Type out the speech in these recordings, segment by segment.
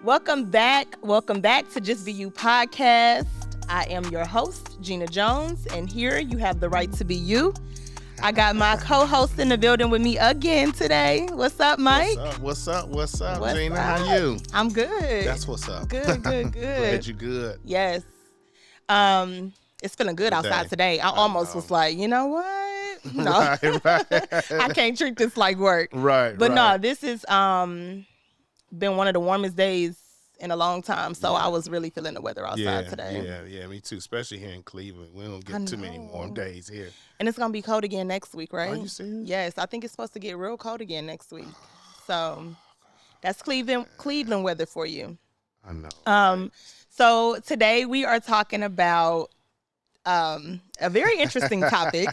Welcome back. Welcome back to Just Be You podcast. I am your host, Gina Jones, and here you have the right to be you. I got my co-host in the building with me again today. What's up, Mike? What's up, Gina? Up? How you? I'm good. That's what's up. Good. Glad you good. Yes. It's feeling good outside today. I almost was like, you know what? No. Right. I can't treat this like work. Right. But no, this is been one of the warmest days in a long time. So I was really feeling the weather outside today. Yeah, me too. Especially here in Cleveland. We don't get too many warm days here. And it's gonna be cold again next week, right? Are you serious? Yes, I think it's supposed to get real cold again next week. So that's Cleveland weather for you. I know. So today we are talking about a very interesting topic,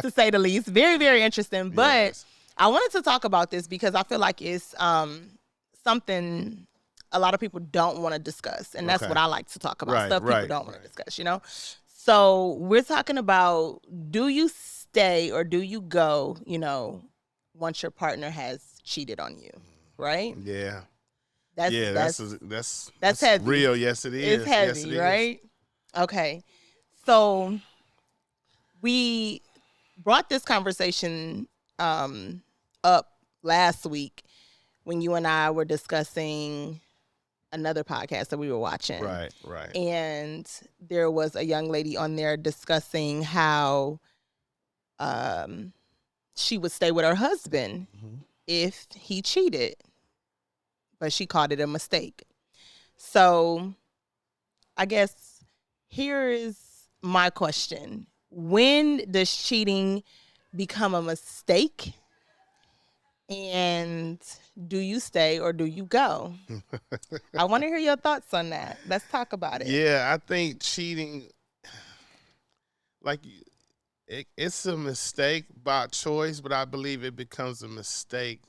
to say the least. Very, very interesting. But I wanted to talk about this because I feel like it's something a lot of people don't want to discuss. And that's what I like to talk about, stuff people don't want to discuss, you know? So we're talking about, do you stay or do you go, you know, once your partner has cheated on you, right? Yeah. That's heavy. Real. Yes, it is. It's heavy, yes, it right? Is. Okay. So we brought this conversation up last week when you and I were discussing another podcast that we were watching. Right. And there was a young lady on there discussing how she would stay with her husband if he cheated, but she called it a mistake. So I guess here is my question. When does cheating become a mistake? And do you stay or do you go? I want to hear your thoughts on that. Let's talk about it. Yeah, I think cheating, it's a mistake by choice, but I believe it becomes a mistake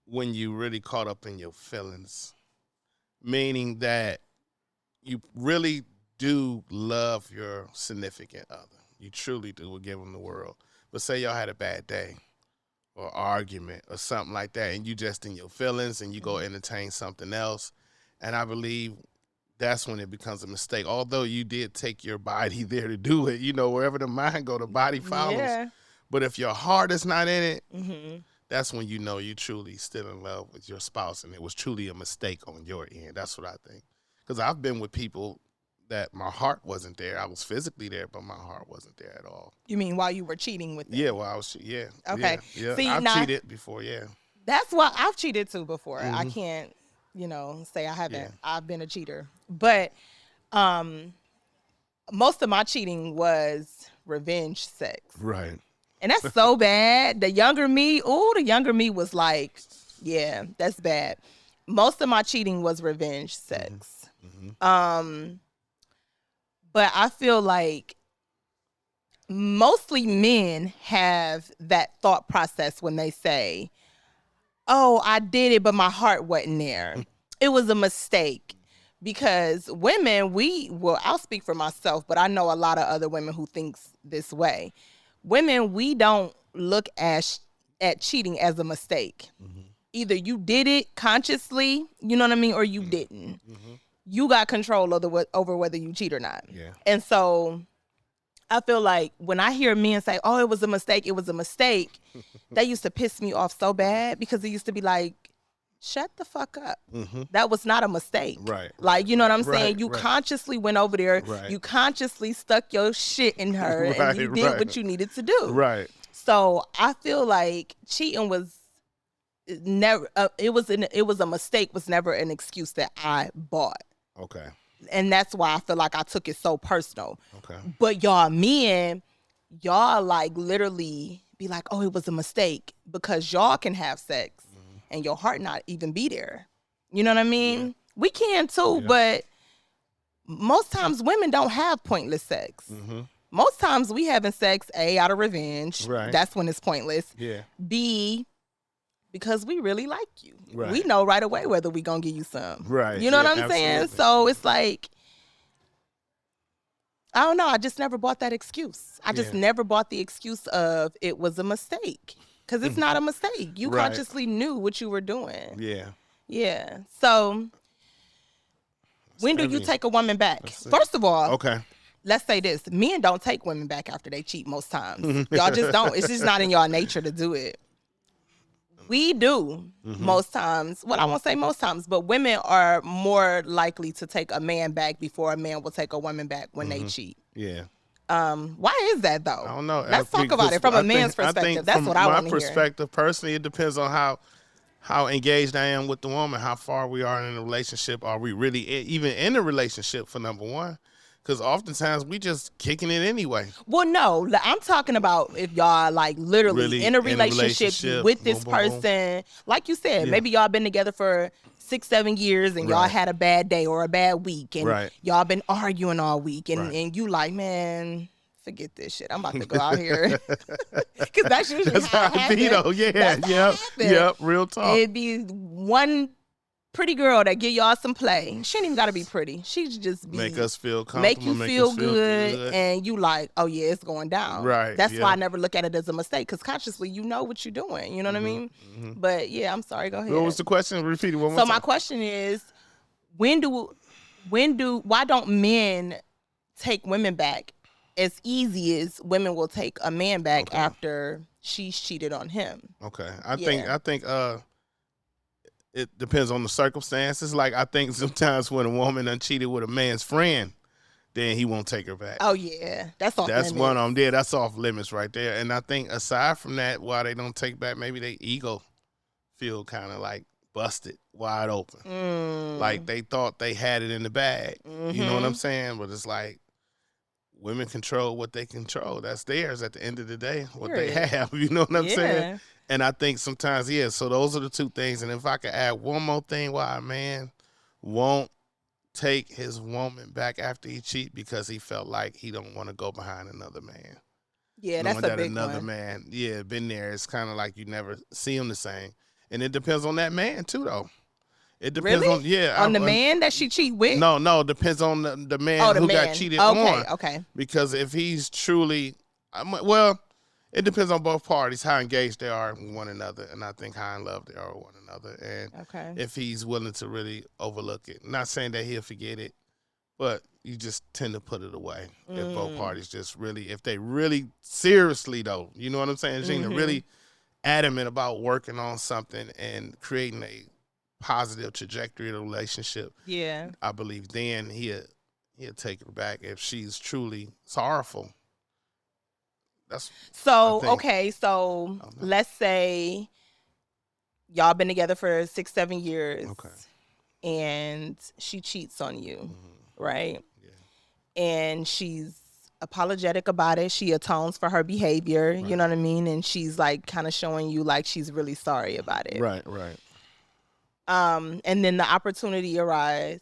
when you really caught up in your feelings. Meaning that you really do love your significant other. You truly do, will give them the world. But say y'all had a bad day or argument or something like that, and you just in your feelings and you go entertain something else. And I believe that's when it becomes a mistake. Although you did take your body there to do it, you know, wherever the mind go, the body follows. Yeah. But if your heart is not in it, that's when you know you truly still in love with your spouse and it was truly a mistake on your end. That's what I think. Because I've been with people that my heart wasn't there. I was physically there, but my heart wasn't there at all. You mean while you were cheating with them? Yeah, while I was Okay. Yeah. See, I've cheated before, That's why I've cheated too before. I can't, say I haven't. Yeah. I've been a cheater. But most of my cheating was revenge sex. Right. And that's so bad. The younger me was like, yeah, that's bad. Most of my cheating was revenge sex. But I feel like mostly men have that thought process when they say, oh, I did it, but my heart wasn't there. It was a mistake. Because women, I'll speak for myself, but I know a lot of other women who thinks this way. Women, we don't look at cheating as a mistake. Either you did it consciously, you know what I mean, or you didn't. You got control over whether you cheat or not. Yeah. And so I feel like when I hear men say, oh, it was a mistake, that used to piss me off so bad because it used to be like, shut the fuck up. That was not a mistake. Right. Like, you know what I'm saying? You consciously went over there. Right. You consciously stuck your shit in her and you did what you needed to do. Right. So I feel like cheating was never, it was a mistake, was never an excuse that I bought. Okay. And that's why I feel like I took it so personal. Okay. But y'all men, y'all like literally be like, oh, it was a mistake because y'all can have sex and your heart not even be there. You know what I mean? Yeah. We can too, but most times women don't have pointless sex. Most times we having sex, A, out of revenge. Right. That's when it's pointless. Yeah. B, because we really like you. Right. We know right away whether we gonna give you some. Right. You know what I'm saying? So it's like, I don't know. I just never bought that excuse. I just never bought the excuse of it was a mistake. Because it's not a mistake. You consciously knew what you were doing. Yeah. Yeah. So when do you Heavy. take a woman back? Let's see. First of all, Okay. let's say this. Men don't take women back after they cheat most times. Y'all just don't. It's just not in y'all nature to do it. We do most times. Well, I won't say most times, but women are more likely to take a man back before a man will take a woman back when they cheat. Yeah. Why is that though? I don't know. Let's talk about it from a man's perspective. That's what I want to hear. From my perspective, personally, it depends on how engaged I am with the woman, how far we are in a relationship. Are we really even in a relationship, for number one? Because oftentimes we just kicking it anyway. Well, no, I'm talking about if y'all like literally Really in a relationship with this boom, boom, boom. person. Like you said, Yeah. maybe y'all been together for 6-7 years and y'all Right. had a bad day or a bad week and Right. y'all been arguing all week and, Right. and you like, man, forget this shit. I'm about to go out here. Because that's usually how it happens. Yeah. That's how it Yep. happen. Yep. Real talk. It'd be one pretty girl that give y'all some play. She ain't even gotta be pretty. She should just be Make us feel comfortable. make you feel good, and you like, oh yeah, it's going down. Right. That's yeah. why I never look at it as a mistake, because consciously you know what you're doing. You know what I mean? But yeah, I'm sorry. Go ahead. What was the question? Repeat it one more So time. my question is, why don't men take women back as easy as women will take a man back after she's cheated on him? Okay. I think it depends on the circumstances. Like, I think sometimes when a woman done cheated with a man's friend, then he won't take her back. Oh yeah, that's off limits. One of them there. That's off limits right there. And I think aside from that, why they don't take back, maybe their ego feel kind of like busted wide open. Like they thought they had it in the bag. You know what I'm saying? But it's like women control what they control. That's theirs at the end of the day, what they have. You know what I'm saying? And I think sometimes, so those are the two things. And if I could add one more thing, why a man won't take his woman back after he cheat, because he felt like he don't want to go behind another man. Yeah, that's a big another one. man, been there. It's kind of like you never see him the same. And it depends on that man too, though. It depends on the man that she cheat with. No, it depends on the man who got cheated on. Okay. Because if he's truly, it depends on both parties how engaged they are with one another, and I think how in love they are with one another, and if he's willing to really overlook it. Not saying that he'll forget it, but you just tend to put it away if both parties just really, if they really seriously though, you know what I'm saying, Gina, really adamant about working on something and creating a positive trajectory of the relationship. Yeah, I believe then he'll take her back if she's truly sorrowful. So let's say y'all been together for 6-7 years, and she cheats on you, right? Yeah. And she's apologetic about it. She atones for her behavior, you know what I mean? And she's like kind of showing you like she's really sorry about it. Right. And then the opportunity arises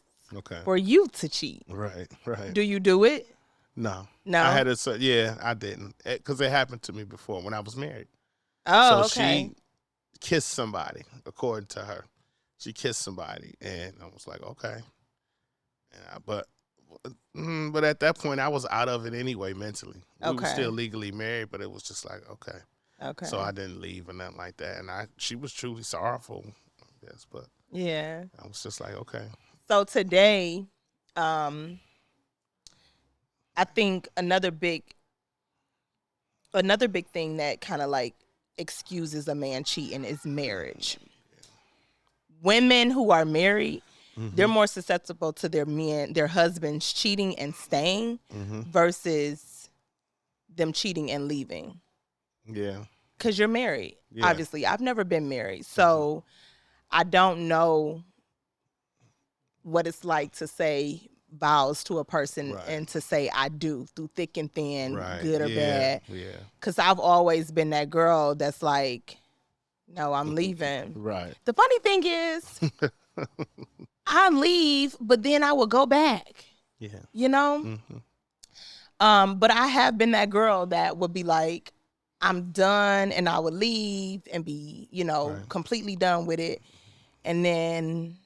for you to cheat. Right. Do you do it? No. No. I had I didn't, because it happened to me before when I was married. Oh, so she kissed somebody, according to her. She kissed somebody, and I was like, okay. But at that point, I was out of it anyway mentally. We were still legally married, but it was just like, okay. So I didn't leave or nothing like that, and she was truly sorrowful, I guess, but yeah, I was just like, okay. So today, I think another big thing that kind of like excuses a man cheating is marriage. Women who are married, they're more susceptible to their husbands cheating and staying versus them cheating and leaving. Yeah. Because you're married. Yeah. Obviously, I've never been married, so I don't know what it's like to say vows to a person and to say I do through thick and thin, good or bad. Yeah. Because I've always been that girl that's like, no, I'm leaving. Right. The funny thing is, I leave, but then I will go back. Yeah. You know? But I have been that girl that would be like, I'm done, and I would leave and be, completely done with it. And then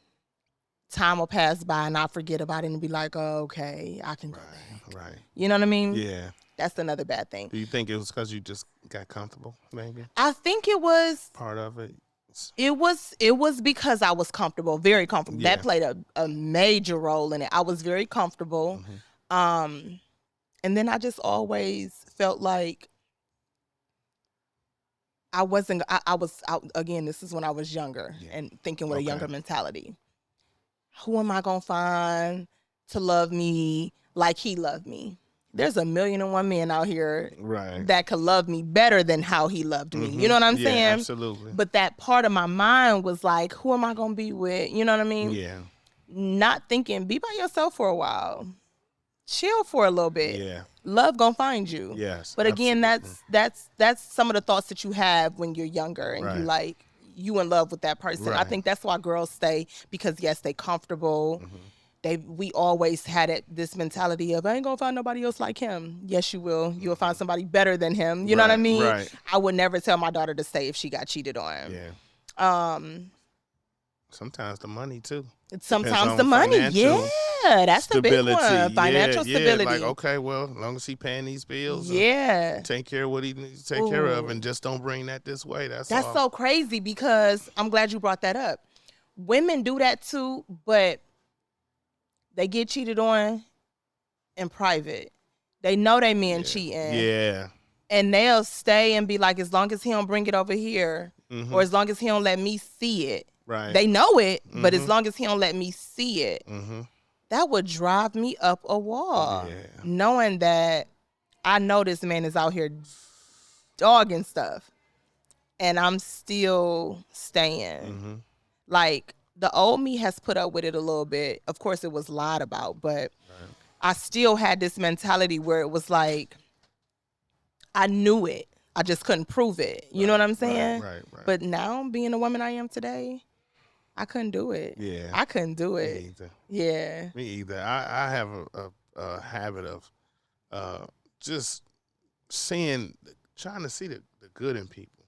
time will pass by and I'll forget about it and be like, oh, okay, I can go back. Right. You know what I mean? Yeah. That's another bad thing. Do you think it was because you just got comfortable, maybe? I think it was part of it. It was because I was comfortable, very comfortable. Yeah. That played a major role in it. I was very comfortable. And then I just always felt like I wasn't, I was, again, this is when I was younger and thinking with a younger mentality. Who am I going to find to love me like he loved me? There's 1,000,001 men out here that could love me better than how he loved me. You know what I'm saying? Absolutely. But that part of my mind was like, who am I going to be with? You know what I mean? Yeah. Not thinking, be by yourself for a while. Chill for a little bit. Yeah. Love gonna find you. Yes. But again, absolutely. that's some of the thoughts that you have when you're younger and you in love with that person. I think that's why girls stay, because yes, they comfortable. We always had this mentality of, I ain't gonna find nobody else like him. Yes, you will. You'll find somebody better than him. You know what I mean? Right. I would never tell my daughter to stay if she got cheated on. Yeah. Sometimes the money too. Sometimes the money, that's stability. The big one. Financial stability. Like, okay, well, as long as he paying these bills, take care of what he needs to take care of, and just don't bring that this way. That's all. So crazy, because I'm glad you brought that up. Women do that too, but they get cheated on in private. They know they men cheating. And they'll stay and be like, as long as he don't bring it over here, or as long as he don't let me see it. Right. They know it, but as long as he don't let me see it, that would drive me up a wall. Knowing that I know this man is out here dogging stuff, and I'm still staying. Like, the old me has put up with it a little bit. Of course, it was lied about, but I still had this mentality where it was like, I knew it. I just couldn't prove it. You know what I'm saying? Right. But now, being the woman I am today, I couldn't do it. Yeah. I couldn't do it. Me either. Yeah. Me either. I have a habit of just trying to see the good in people.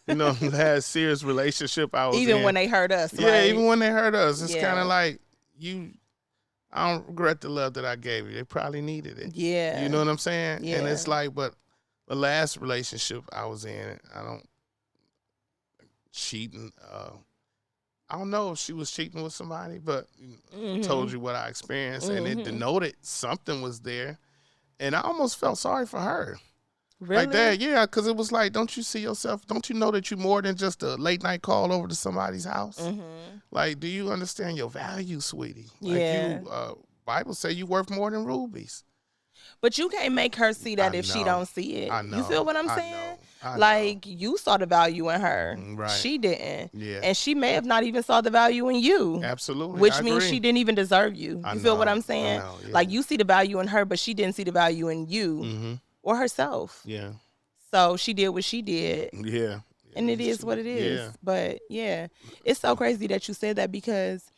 You know, that serious relationship I was in. Even when they hurt us. Yeah, right? even when they hurt us. It's kind of like, I don't regret the love that I gave you. They probably needed it. Yeah. You know what I'm saying? Yeah. And it's like, but the last relationship I was in, I don't cheating. I don't know if she was cheating with somebody, but told you what I experienced, and it denoted something was there, and I almost felt sorry for her. Really? Like that, yeah, because it was like, don't you see yourself? Don't you know that you're more than just a late night call over to somebody's house? Like, do you understand your value, sweetie? Yeah. Like Bible say you worth more than rubies. But you can't make her see that if she don't see it. I know. You feel what I'm saying? I know. Like, you saw the value in her. Right. She didn't. Yeah. And she may have not even saw the value in you. Absolutely. Which means she didn't even deserve you. You feel what I'm saying? I know, yeah. Like, you see the value in her, but she didn't see the value in you or herself. Yeah. So she did what she did. Yeah. And it is what it is. Yeah. But yeah, it's so crazy that you said that, because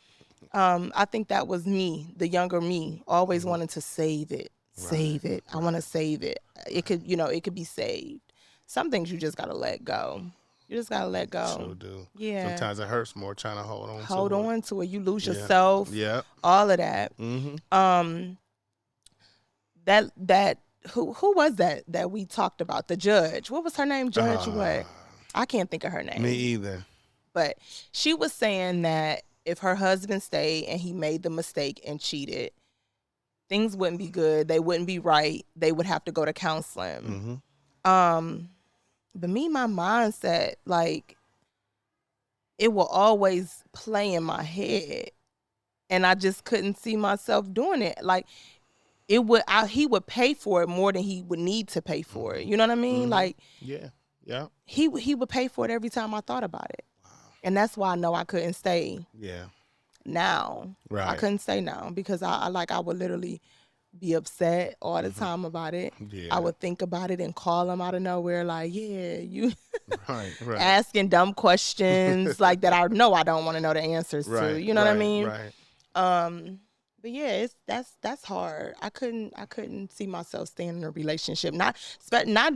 I think that was me, the younger me, always wanting to save it. Save it. I want to save it. It could, it could be saved. Some things you just got to let go. You just got to let go. Sure do. Yeah. Sometimes it hurts more trying to hold on to it. Hold on to it. You lose yourself. Yeah. All of that. Who was that we talked about? The judge. What was her name? Judge what? I can't think of her name. Me either. But she was saying that if her husband stayed and he made the mistake and cheated, things wouldn't be good. They wouldn't be right. They would have to go to counseling. But me, my mindset, like, it will always play in my head, and I just couldn't see myself doing it. Like, he would pay for it more than he would need to pay for it. You know what I mean? Like, yeah. He would pay for it every time I thought about it. Wow. And that's why I know I couldn't stay. Yeah. Now. Right. I couldn't stay now, because I would literally be upset all the time about it. Yeah. I would think about it and call him out of nowhere, like, yeah, you right. asking dumb questions like that I know I don't want to know the answers to. You know what I mean? Right. But yeah, that's hard. I couldn't see myself staying in a relationship. Not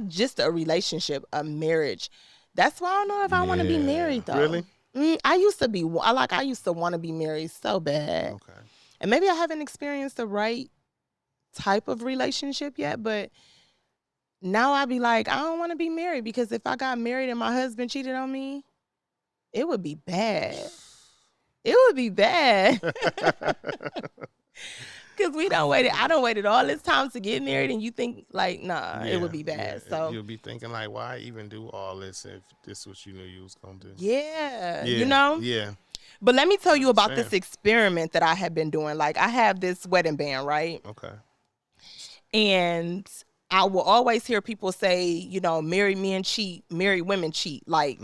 just a relationship, a marriage. That's why I don't know if I want to be married though. Really? I used to want to be married so bad. Okay. And maybe I haven't experienced the right type of relationship yet, but now I be like, I don't want to be married, because if I got married and my husband cheated on me, it would be bad. It would be bad. Because I don't waited all this time to get married, and you think, like, nah, it would be bad. So you'll be thinking, like, why even do all this if this is what you knew you was going to do? yeah, Yeah. Yeah. But let me tell you about Same. this experiment that I have been doing. Like, I have this wedding band, right? Okay. And I will always hear people say, you know, married men cheat, married women cheat. Like,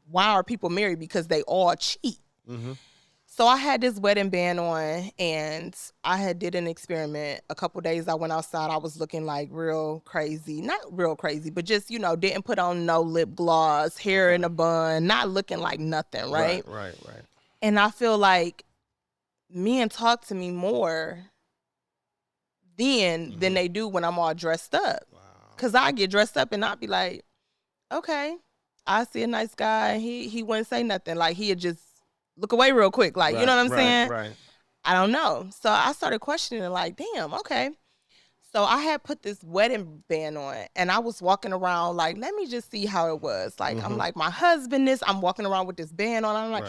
why are people married? Because they all cheat. So I had this wedding band on, and I had did an experiment. A couple days I went outside. I was looking like real crazy. Not real crazy, but just, you know, didn't put on no lip gloss, hair in a bun, not looking like nothing, right? Right. And I feel like men talk to me more then than they do when I'm all dressed up. Wow. Because I get dressed up and I'll be like, okay, I see a nice guy. He wouldn't say nothing. Like, he'd just look away real quick. Like, you know what I'm saying? Right. I don't know. So I started questioning, like, damn, okay. So I had put this wedding band on, and I was walking around like, let me just see how it was. Like, I'm like, my husband is, I'm walking around with this band on. I'm like,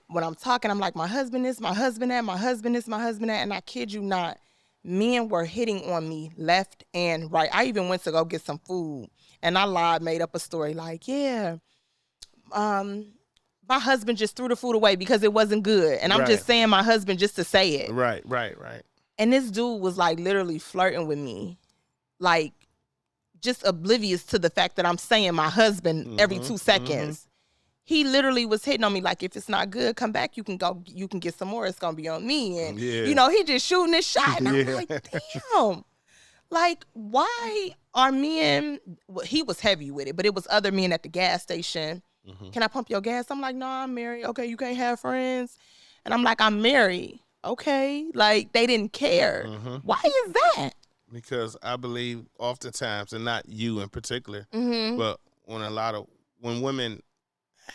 when I'm talking, I'm like, my husband is, my husband that, my husband is, my husband that. And I kid you not, men were hitting on me left and right. I even went to go get some food, and I lied, made up a story like, yeah, my husband just threw the food away because it wasn't good. And I'm just saying my husband just to say it. Right. And this dude was like literally flirting with me. Like, just oblivious to the fact that I'm saying my husband every 2 seconds. He literally was hitting on me like, if it's not good, come back. You can get some more. It's going to be on me. And, you know, he just shooting his shot. And I'm like, damn. Like, why are men, well, he was heavy with it, but it was other men at the gas station. Can I pump your gas? I'm like, no, I'm married. Okay, you can't have friends. And I'm like, I'm married. Okay. Like, they didn't care. Why is that? Because I believe oftentimes, and not you in particular, but when women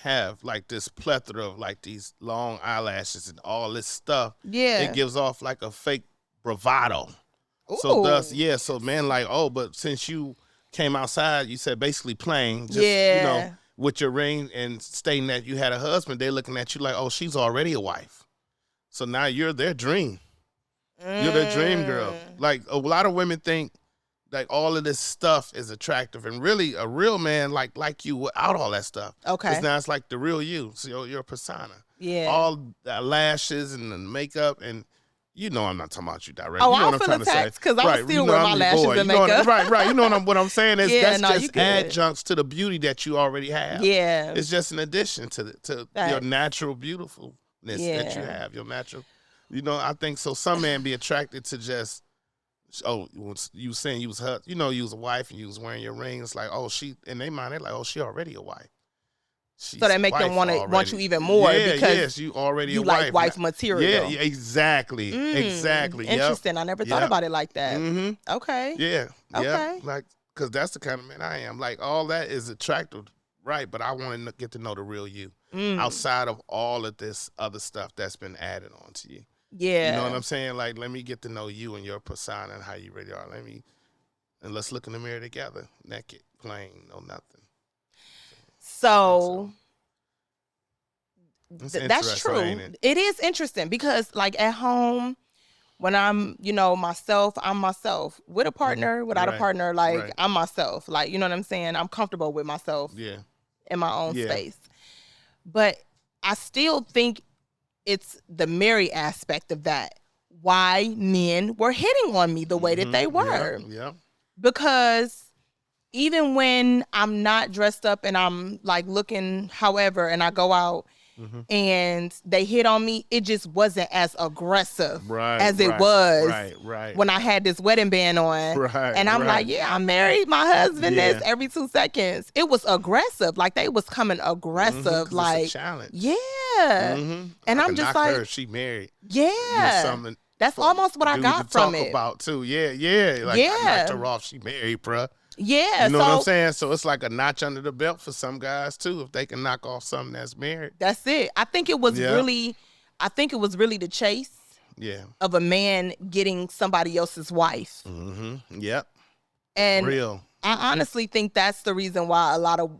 have like this plethora of like these long eyelashes and all this stuff, it gives off like a fake bravado. Ooh. So thus, so men like, oh, but since you came outside, you said basically playing, just, you know, with your ring and stating that you had a husband, they're looking at you like, oh, she's already a wife. So now you're their dream. You're their dream girl. Like, a lot of women think like all of this stuff is attractive, and really a real man like you without all that stuff. Okay. Because now it's like the real you. So you're a persona. Yeah. All the lashes and the makeup, and you know I'm not talking about you directly. Oh, you know I'll feel attacked because I still wear my lashes and makeup. Right. You know what I'm saying? That's just adjuncts to the beauty that you already have. Yeah. It's just an addition to your natural beautifulness that you have, your natural. You know, I think so. Some men be attracted to just, you saying you was her, you know, you was a wife and you was wearing your ring. It's like, oh, in their mind, they're like, oh, she already a wife. So that make them want you even more because you already you a wife. Like wife material. Yeah, exactly. Exactly. Interesting. I never thought about it like that. Okay. Yeah. Okay. Yep. Like, because that's the kind of man I am. Like, all that is attractive, right? But I want to get to know the real you outside of all of this other stuff that's been added on to you. Yeah. You know what I'm saying? Like, let me get to know you and your persona and how you really are. And let's look in the mirror together, naked, plain, no nothing. So that's true. It is interesting because, like, at home, when I'm, you know, I'm myself. With a partner, without a partner, like, I'm myself. Like, you know what I'm saying? I'm comfortable with myself in my own space. But I still think it's the married aspect of that. Why men were hitting on me the way that they were. Yeah. Because even when I'm not dressed up and I'm like looking however, and I go out and they hit on me, it just wasn't as aggressive as it was when I had this wedding band on. And I'm like, yeah, I'm married. My husband is every 2 seconds. It was aggressive. Like, they was coming aggressive. Like, it's a challenge. Yeah. And I'm just like, she married. Yeah. That's almost what I got from it. About too. Yeah. Like, I knocked her off. She married, bruh. Yeah. You know what I'm saying? So it's like a notch under the belt for some guys too, if they can knock off something that's married. That's it. I think it was really the chase of a man getting somebody else's wife. Yep. And real. I honestly think that's the reason why a lot of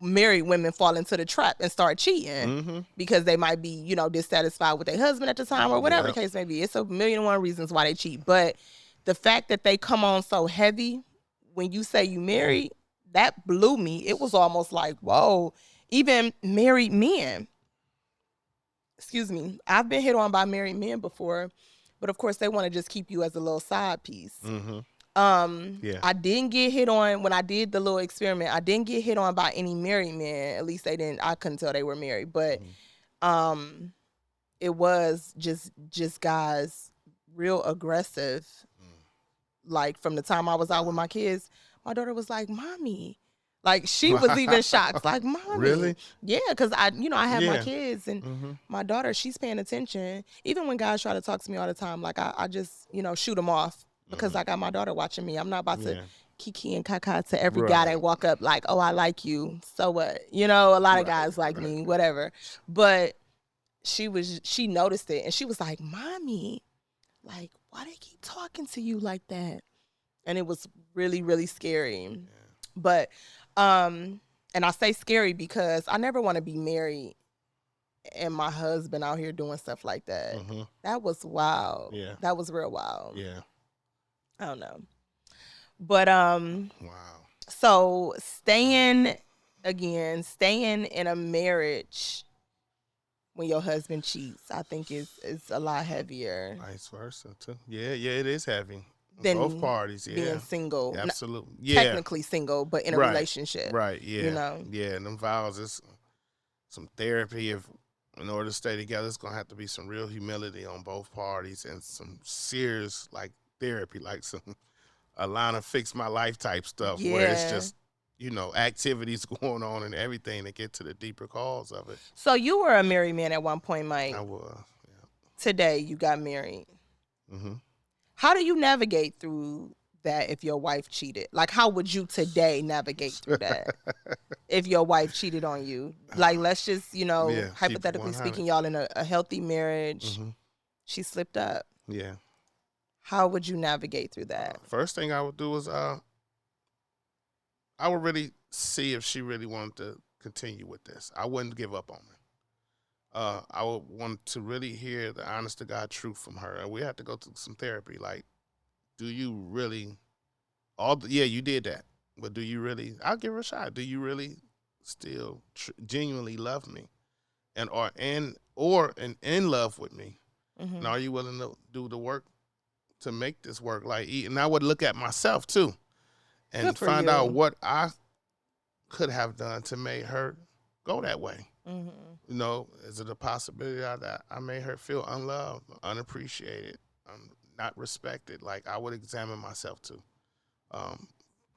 married women fall into the trap and start cheating because they might be, you know, dissatisfied with their husband at the time or whatever the case may be. It's a million and one reasons why they cheat. But the fact that they come on so heavy when you say you married, that blew me. It was almost like, whoa, even married men. Excuse me. I've been hit on by married men before, but of course they want to just keep you as a little side piece. I didn't get hit on when I did the little experiment. I didn't get hit on by any married men. At least they didn't. I couldn't tell they were married, but it was just guys real aggressive. Like from the time I was out with my kids, my daughter was like, "Mommy." Like she was even shocked, like, "Mommy." Really? Yeah, because I have my kids and my daughter, she's paying attention. Even when guys try to talk to me all the time, like I just, shoot them off because I got my daughter watching me. I'm not about to kiki and kaka to every guy that walk up like, "Oh, I like you." So what? A lot of guys like me, whatever. But she noticed it and she was like, "Mommy, like, why they keep talking to you like that?" And it was really, really scary. Yeah. But and I say scary because I never want to be married and my husband out here doing stuff like that. That was wild. Yeah. That was real wild. Yeah. I don't know. But wow. So staying in a marriage when your husband cheats, I think is a lot heavier. Vice versa too. Yeah, it is heavy. Than both parties, being single. Absolutely. Yeah. Technically single, but in a relationship. Right, yeah. Yeah, and them vows, it's some therapy. In order to stay together, it's going to have to be some real humility on both parties and some serious, like, therapy, like some Alana fix my life type stuff where it's just, activities going on and everything to get to the deeper cause of it. So you were a married man at one point, Mike. I was, yeah. Today, you got married. How do you navigate through that if your wife cheated? Like, how would you today navigate through that if your wife cheated on you? Like, let's just, hypothetically speaking, y'all in a healthy marriage. She slipped up. Yeah. How would you navigate through that? First thing I would do is I would really see if she really wanted to continue with this. I wouldn't give up on her. I would want to really hear the honest to God truth from her. And we have to go through some therapy. Like, do you really, you did that, but do you really, I'll give her a shot. Do you really still genuinely love me or in love with me? And are you willing to do the work to make this work? And I would look at myself too and find out what I could have done to make her go that way. Is it a possibility that I made her feel unloved, unappreciated, not respected? Like, I would examine myself too,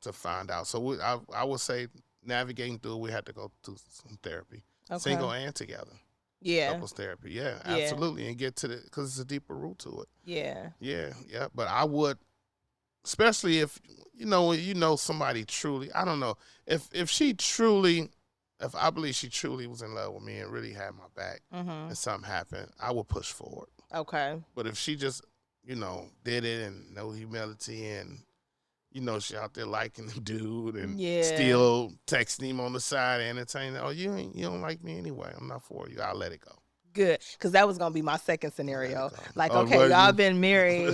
to find out. So I would say navigating through, we had to go through some therapy, single and together. Yeah. Couples therapy. Yeah, absolutely. And get to because it's a deeper root to it. Yeah. Yeah. But I would, especially if, somebody truly, I don't know, if I believe she truly was in love with me and really had my back and something happened, I would push forward. Okay. But if she just, did it and no humility and, she out there liking the dude and still texting him on the side and entertaining, you don't like me anyway. I'm not for you. I'll let it go. Good, because that was going to be my second scenario. Like, okay, y'all been married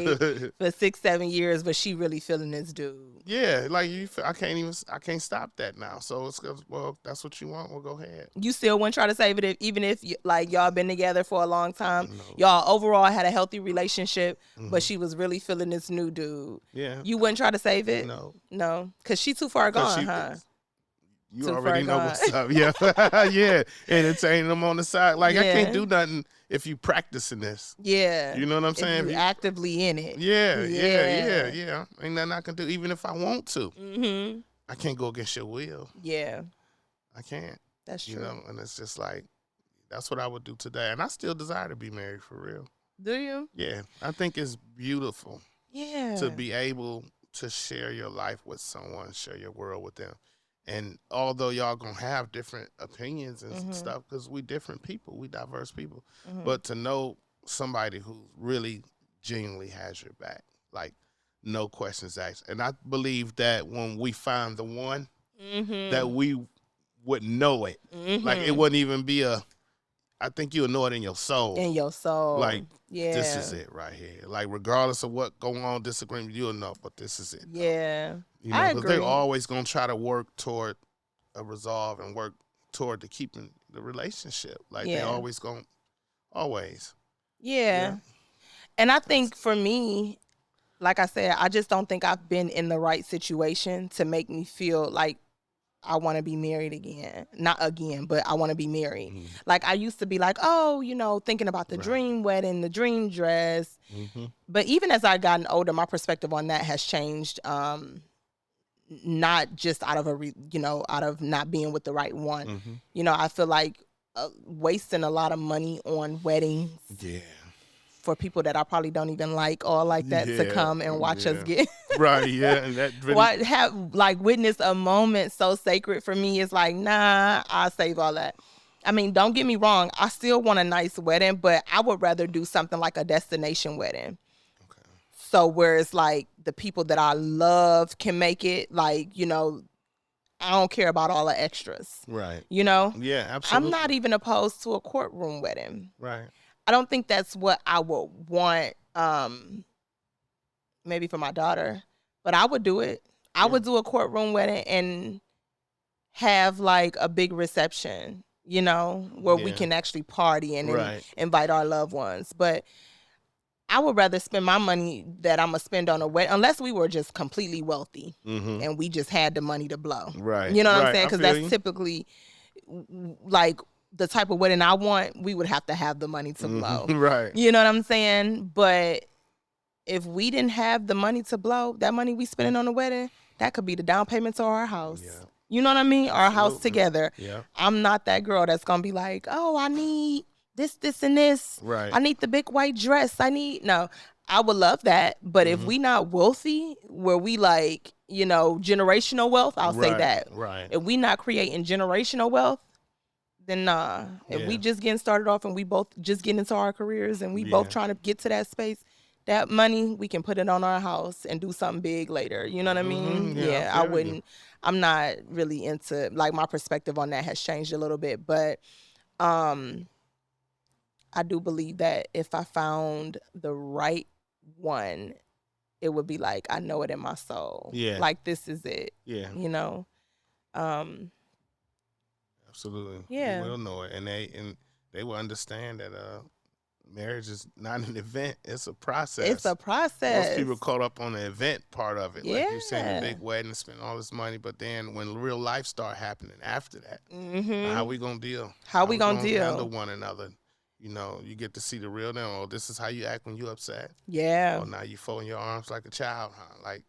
for 6-7 years, but she really feeling this dude. Yeah, like I can't stop that now. So it's that's what you want. Well, go ahead. You still wouldn't try to save it even if y'all been together for a long time. No. Y'all overall had a healthy relationship, but she was really feeling this new dude. Yeah. You wouldn't try to save it? No, because she too far gone, huh? You too already know what's up. Yeah. Yeah. Entertaining them on the side. Like, I can't do nothing if you practicing this. Yeah. You know what I'm saying? If you actively in it. Yeah. Ain't nothing I can do, even if I want to. I can't go against your will. Yeah. I can't. That's true. And it's just like, that's what I would do today. And I still desire to be married for real. Do you? Yeah. I think it's beautiful. Yeah. To be able to share your life with someone, share your world with them. And although y'all gonna have different opinions and stuff, because we different people, we diverse people, but to know somebody who really genuinely has your back, like no questions asked. And I believe that when we find the one, that we wouldn't know it. Like it wouldn't even be I think you'll know it in your soul. In your soul. Like, yeah. This is it right here. Like, regardless of what going on, disagreement, you'll know, but this is it. Yeah. You know, I because agree. they're always going to try to work toward a resolve and work toward the keeping the relationship. Like, they always going to, always. Yeah. And I think for me, like I said, I just don't think I've been in the right situation to make me feel like I want to be married again. Not again, but I want to be married. Like I used to be like, oh, you know, thinking about the dream wedding, the dream dress. But even as I've gotten older, my perspective on that has changed. Not just out of out of not being with the right one. You know, I feel like wasting a lot of money on weddings. Yeah. For people that I probably don't even like or like that to come and watch us get right, yeah, and that really... have like witness a moment so sacred for me is like, nah, I'll save all that. I mean, don't get me wrong, I still want a nice wedding, but I would rather do something like a destination wedding. Okay. So where it's like the people that I love can make it, like, you know, I don't care about all the extras. Right. You know? Yeah, absolutely. I'm not even opposed to a courtroom wedding. Right. I don't think that's what I would want, maybe for my daughter, but I would do it. I would do a courtroom wedding and have like a big reception, you know, where we can actually party and invite our loved ones. But I would rather spend my money that I'm going to spend on a wedding, unless we were just completely wealthy and we just had the money to blow. Right. You know what I'm saying? Because that's typically like the type of wedding I want, we would have to have the money to blow. Right. You know what I'm saying? But if we didn't have the money to blow, that money we spending on the wedding, that could be the down payment to our house. Yeah. You know what I mean? Absolutely. Our house together. Yeah. I'm not that girl that's going to be like, oh, I need this, and this. Right. I need the big white dress. No, I would love that. But if we not wealthy, where we like, you know, generational wealth, I'll say that. Right. If we not creating generational wealth, then nah. If we just getting started off and we both just getting into our careers and we both trying to get to that space, that money, we can put it on our house and do something big later. You know what I mean? Yeah, I wouldn't. I'm not really into, like, my perspective on that has changed a little bit. But I do believe that if I found the right one, it would be like, I know it in my soul. Yeah. Like, this is it. Yeah. You know? Absolutely. Yeah. You will know it. And they will understand that marriage is not an event. It's a process. It's a process. Most people caught up on the event part of it. Like you're saying, the big wedding, spend all this money. But then when real life start happening after that, how we going to deal? How we going to deal? Handle one another. You know, you get to see the real them. Oh, this is how you act when you upset. Yeah. Oh, now you folding your arms like a child, huh? Like,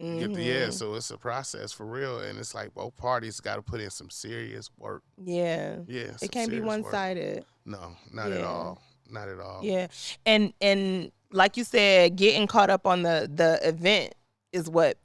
so it's a process for real, and it's like both parties got to put in some serious work. Yeah, it can't be one-sided. No, not at all. Not at all. Yeah, and like you said, getting caught up on the event is what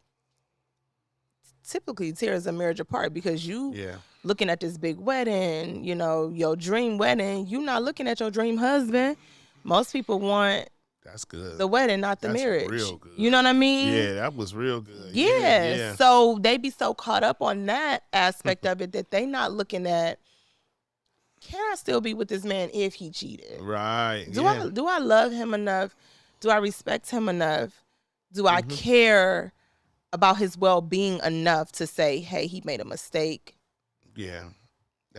typically tears a marriage apart, because you looking at this big wedding, you know, your dream wedding. You not looking at your dream husband. Most people want. That's good. The wedding, not the marriage. Real good. You know what I mean? Yeah, that was real good. Yeah. So they be so caught up on that aspect of it that they not looking at, can I still be with this man if he cheated? Right. Do I love him enough? Do I respect him enough? Do I care about his well-being enough to say, hey, he made a mistake? Yeah.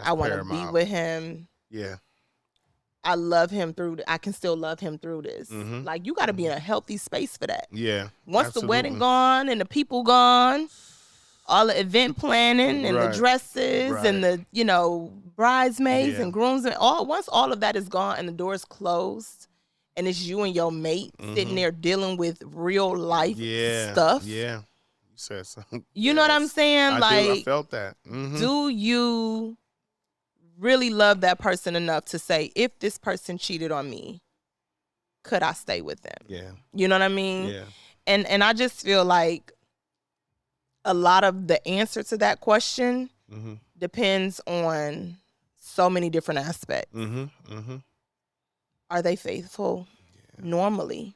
I want to be with him. Yeah. I love him I can still love him through this. Like, you got to be in a healthy space for that. Yeah. Once the wedding gone and the people gone, all the event planning and the dresses and the, you know, bridesmaids and grooms, and once all of that is gone and the door's closed and it's you and your mate sitting there dealing with real life stuff. Yeah. You said something. You know what I'm saying? I felt that. Do you really love that person enough to say, if this person cheated on me, could I stay with them? Yeah. You know what I mean? Yeah. And I just feel like a lot of the answer to that question depends on so many different aspects. Are they faithful normally?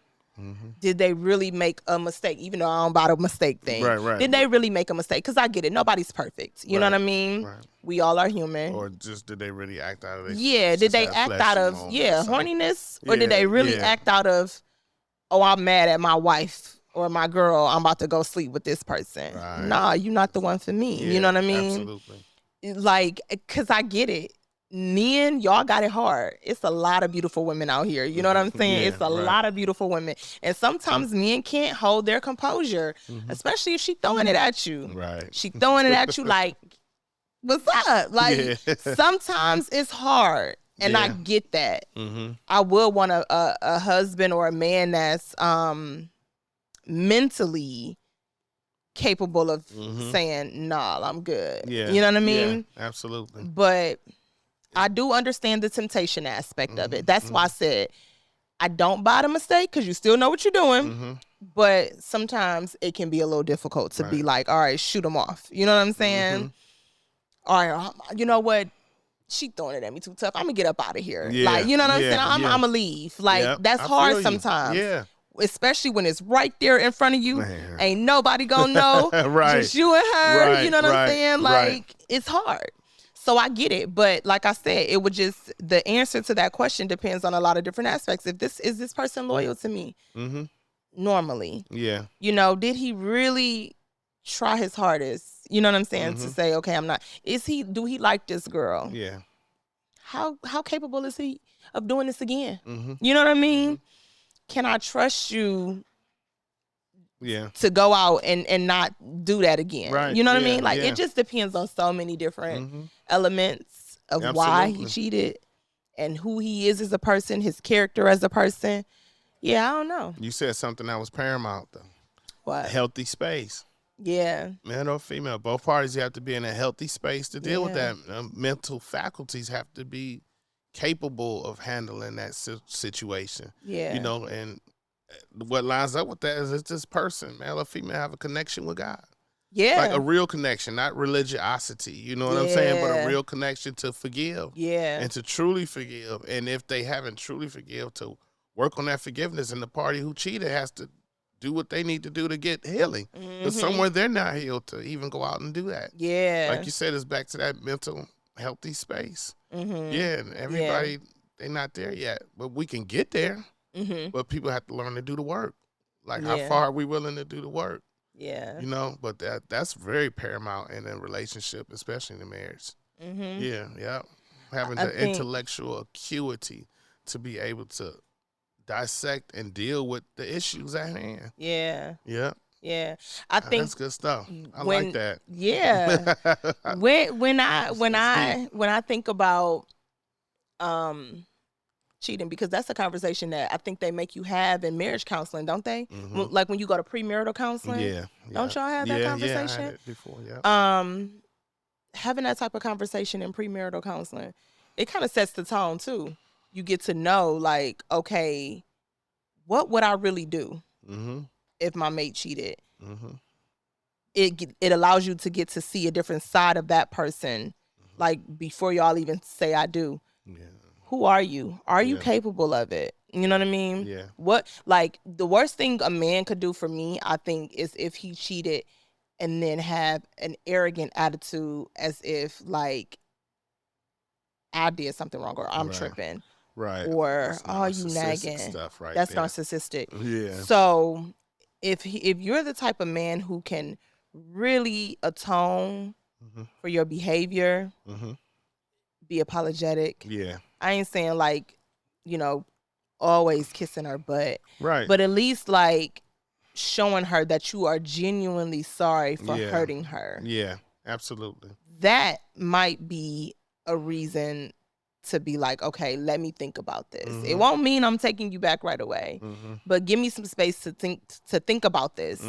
Did they really make a mistake? Even though I don't buy the mistake thing. Right. Did they really make a mistake? Because I get it. Nobody's perfect. You know what I mean? Right. We all are human. Or just did they really act out of it? Yeah. Did they act out of, horniness? Or did they really act out of, oh, I'm mad at my wife or my girl. I'm about to go sleep with this person. Right. Nah, you're not the one for me. You know what I mean? Absolutely. Like, because I get it. Men, y'all got it hard. It's a lot of beautiful women out here. You know what I'm saying? It's a lot of beautiful women. And sometimes men can't hold their composure, especially if she throwing it at you. Right. She throwing it at you like, what's up? Like, sometimes it's hard. And I get that. I would want a husband or a man that's mentally capable of saying, nah, I'm good. Yeah. You know what I mean? Yeah, absolutely. But I do understand the temptation aspect of it. That's why I said I don't buy the mistake, because you still know what you're doing. But sometimes it can be a little difficult to be like, all right, shoot them off. You know what I'm saying? All right, you know what? She throwing it at me too tough. I'm going to get up out of here. Yeah. Like, you know what I'm saying? I'm going to leave. Like, that's hard sometimes. Yeah. Especially when it's right there in front of you. Man. Ain't nobody going to know. Just you and her. You know what I'm saying? Like, it's hard. So I get it, but like I said, it would just, the answer to that question depends on a lot of different aspects. If this person loyal to me? Normally. Yeah. You know, did he really try his hardest? You know what I'm saying? To say, okay, I'm not. Do he like this girl? Yeah. How capable is he of doing this again? You know what I mean? Can I trust you? Yeah. To go out and not do that again. Right. You know what I mean? Like, it just depends on so many different elements of why he cheated and who he is as a person, his character as a person. Yeah, I don't know. You said something that was paramount, though. What? Healthy space. Yeah. Man or female, both parties have to be in a healthy space to deal with that. Mental faculties have to be capable of handling that situation. Yeah. You know, and what lines up with that is this person, male or female, have a connection with God. Yeah. Like a real connection, not religiosity. You know what I'm saying? But a real connection to forgive. Yeah. And to truly forgive. And if they haven't truly forgive, to work on that forgiveness. And the party who cheated has to do what they need to do to get healing. Because somewhere they're not healed to even go out and do that. Yeah. Like you said, it's back to that mental healthy space. Yeah. And everybody, they're not there yet. But we can get there. But people have to learn to do the work. Like, how far are we willing to do the work? Yeah. You know, but that's very paramount in a relationship, especially in a marriage. Yeah. Having the intellectual acuity to be able to dissect and deal with the issues at hand. Yeah. I think that's good stuff. I like that. Yeah. when I think about cheating, because that's a conversation that I think they make you have in marriage counseling, don't they? Like when you go to premarital counseling. Yeah. Don't y'all have that conversation? Yeah, I had it before. Yeah. Having that type of conversation in premarital counseling, it kind of sets the tone too. You get to know, like, okay, what would I really do if my mate cheated? It allows you to get to see a different side of that person, like before y'all even say I do. Yeah. Who are you? Are you capable of it? You know what I mean? Yeah. What, like, the worst thing a man could do for me, I think, is if he cheated and then have an arrogant attitude as if, like, I did something wrong or I'm tripping. Right. Or, oh, you nagging. Stuff right That's there. Narcissistic. Yeah. So if you're the type of man who can really atone for your behavior, be apologetic. Yeah. I ain't saying, like, you know, always kissing her butt. Right. But at least, like, showing her that you are genuinely sorry for hurting her. Yeah, absolutely. That might be a reason to be like, okay, let me think about this. It won't mean I'm taking you back right away, but give me some space to think about this,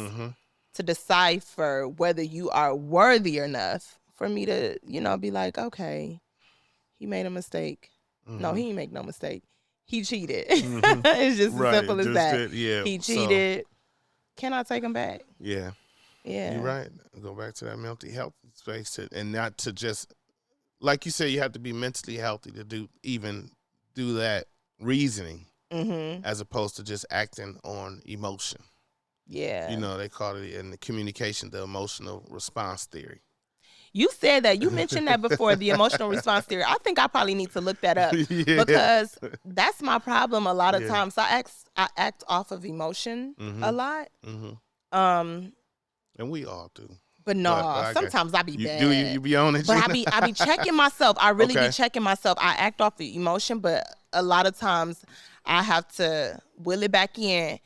to decipher whether you are worthy enough for me to, you know, be like, okay, he made a mistake. No, he didn't make no mistake. He cheated. It's just as simple as that. He cheated. Can I take him back? Yeah. Yeah. You're right. Go back to that mental health space and not to just, like you said, you have to be mentally healthy to do that reasoning. as opposed to just acting on emotion. Yeah. You know, they call it in the communication the emotional response theory. You said that. You mentioned that before, the emotional response theory. I think I probably need to look that up because that's my problem a lot of times. I act off of emotion a lot. And we all do. But no, sometimes I be bad. You be on it? But I be checking myself. I really be checking myself. I act off the emotion, but a lot of times I have to will it back in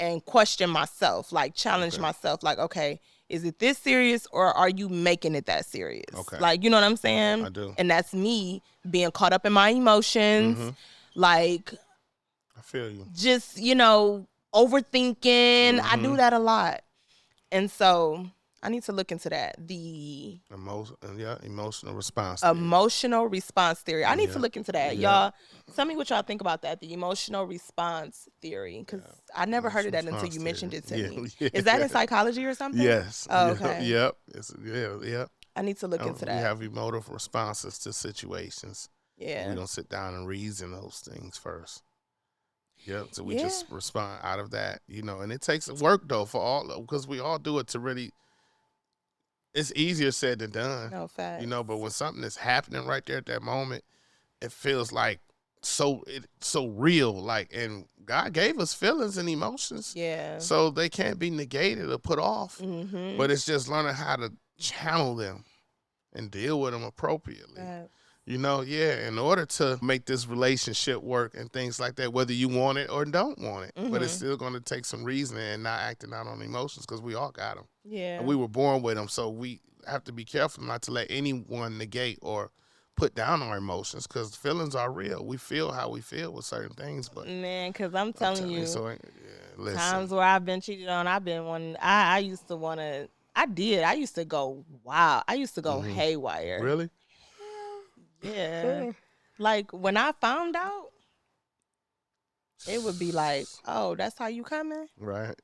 and question myself, like challenge myself, like, okay, is it this serious or are you making it that serious? Okay. Like, you know what I'm saying? I do. And that's me being caught up in my emotions. Like, I feel you. just, overthinking. I do that a lot. And so I need to look into that. The emotional response theory. Emotional response theory. I need to look into that. Y'all, tell me what y'all think about that, the emotional response theory, because I never heard of that until you mentioned it to me. Is that in psychology or something? Yes. Oh, okay. Yep. I need to look into that. We have emotive responses to situations. Yeah. We don't sit down and reason those things first. Yep. So we just respond out of that, and it takes work though because we all do it to really. It's easier said than done. No fact. But when something is happening right there at that moment, it feels like so real. Like, and God gave us feelings and emotions. Yeah. So they can't be negated or put off. But it's just learning how to channel them and deal with them appropriately. In order to make this relationship work and things like that, whether you want it or don't want it, but it's still going to take some reasoning and not acting out on emotions because we all got them. Yeah. And we were born with them, so we have to be careful not to let anyone negate or put down our emotions because feelings are real. We feel how we feel with certain things. But man, because I'm telling you, listen. Times where I've been cheated on, I've been one. I used to want to. I did. I used to go wild. I used to go haywire. Really? Yeah. Like when I found out, it would be like, oh, that's how you coming? Right.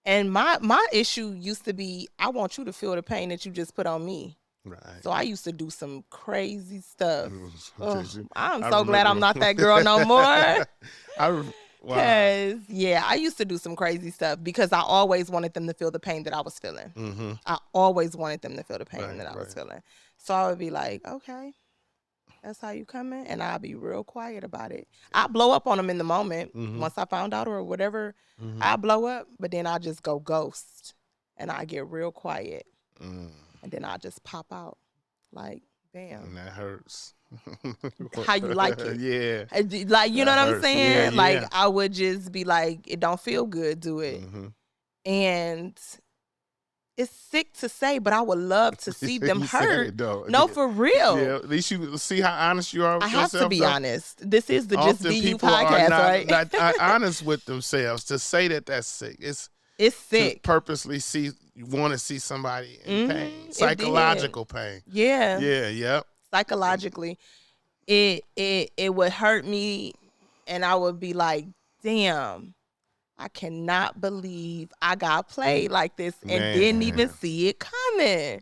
And my issue used to be, I want you to feel the pain that you just put on me. Right. So I used to do some crazy stuff. I'm so glad I'm not that girl no more. Because, I used to do some crazy stuff because I always wanted them to feel the pain that I was feeling. I always wanted them to feel the pain that I was feeling. So I would be like, okay, that's how you coming? And I'll be real quiet about it. I blow up on them in the moment. Once I found out or whatever, I blow up, but then I just go ghost and I get real quiet. And then I just pop out like, damn. And that hurts. How you like it? Yeah. Like, you know what I'm saying? Yeah. Like, I would just be like, it don't feel good, do it. And it's sick to say, but I would love to see them hurt. No, for real. Yeah, at least you see how honest you are with yourself. I have to be honest. This is the Often Just Be You people podcast, are right? not honest with themselves. To say that that's sick. It's sick. To purposely want to see somebody in pain. Psychological pain. Yeah. Yeah, yep. Psychologically. It would hurt me and I would be like, damn, I cannot believe I got played like this and didn't even see it coming.